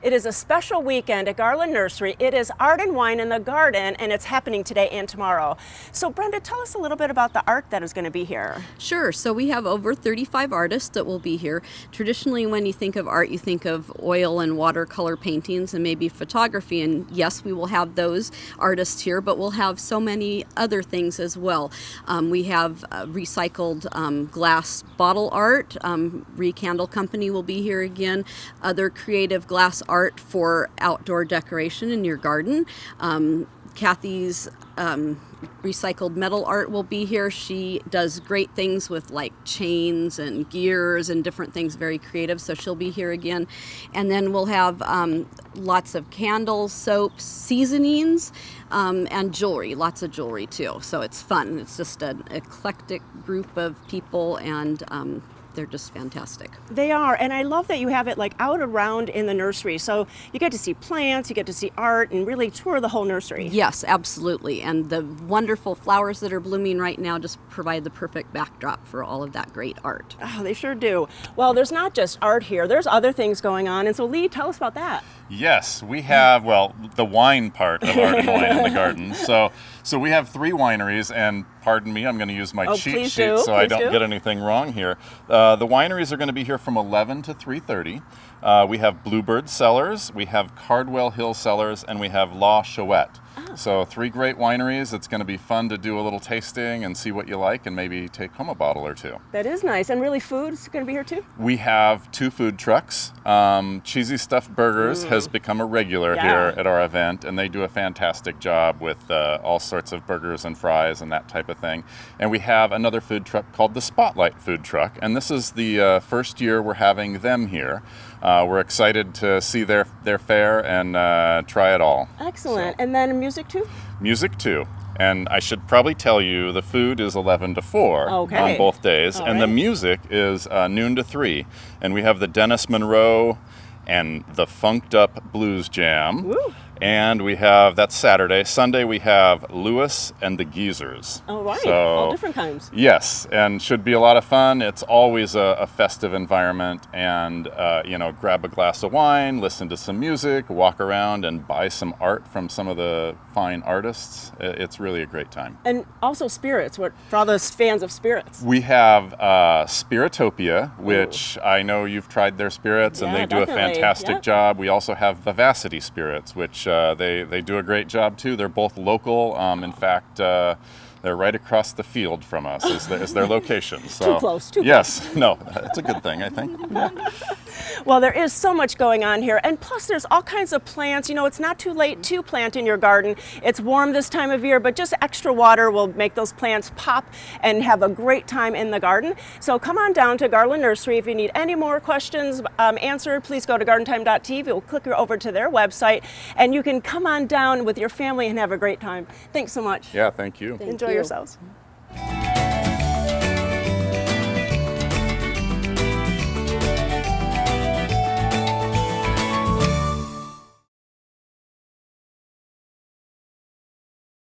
It is a special weekend at Garland Nursery. It is Art and Wine in the Garden, and it's happening today and tomorrow. So Brenda, tell us a little bit about the art that is going to be here. Sure. So we have over 35 artists that will be here. Traditionally, when you think of art, you think of oil and watercolor paintings and maybe photography. And yes, we will have those artists here, but we'll have so many other things as well. We have recycled glass bottle art. Candle Company will be here again. Other creative glass art for outdoor decoration in your garden. Kathy's recycled metal art will be here. She does great things with like chains and gears and different things, very creative, so she'll be here again. And then we'll have lots of candles, soaps, seasonings, and jewelry, lots of jewelry too. So it's fun. It's just an eclectic group of people, and they're just fantastic. They are, and I love that you have it like out around in the nursery. So you get to see plants, you get to see art, and really tour the whole nursery. Yes, absolutely. And the wonderful flowers that are blooming right now just provide the perfect backdrop for all of that great art. Oh, they sure do. Well, there's not just art here, there's other things going on. And so Lee, tell us about that. Yes, we have, well, the wine part of Art and Wine in the Garden. So we have 3 wineries, and pardon me, I'm going to use my cheat sheet so I don't get anything wrong here. The wineries are going to be here from 11 to 3:30. We have Bluebird Cellars, we have Cardwell Hill Cellars, and we have La Chouette. So 3 great wineries. It's going to be fun to do a little tasting and see what you like and maybe take home a bottle or 2. That is nice. And really food is going to be here too? We have 2 food trucks. Cheesy Stuffed Burgers has become a regular here at our event, and they do a fantastic job with all sorts of burgers and fries and that type of thing. And we have another food truck called the Spotlight Food Truck, and this is the first year we're having them here. We're excited to see their fare and try it all. Excellent. So. And then music too? Music too. And I should probably tell you the food is 11 to 4 on both days. And the music is noon to 3. And we have the Dennis Monroe and the Funked Up Blues Jam. Woo. And we have, that's Saturday. Sunday we have Lewis and the Geezers. Oh, right. So, all different kinds. Yes, and should be a lot of fun. It's always a festive environment, and grab a glass of wine, listen to some music, walk around and buy some art from some of the fine artists. It's really a great time. And also spirits, for all those fans of spirits. We have Spiritopia, which I know you've tried their spirits, and they do a fantastic job. We also have Vivacity Spirits, which they do a great job too. They're both local. In fact, they're right across the field from us is their location. So, too close. Yes, no, it's a good thing, I think. Well, there is so much going on here, and plus there's all kinds of plants. You know, it's not too late to plant in your garden. It's warm this time of year, but just extra water will make those plants pop and have a great time in the garden. So come on down to Garland Nursery. If you need any more questions answered, please go to gardentime.tv. We'll click over to their website, and you can come on down with your family and have a great time. Thanks so much. Yeah, thank you. Enjoy yourselves.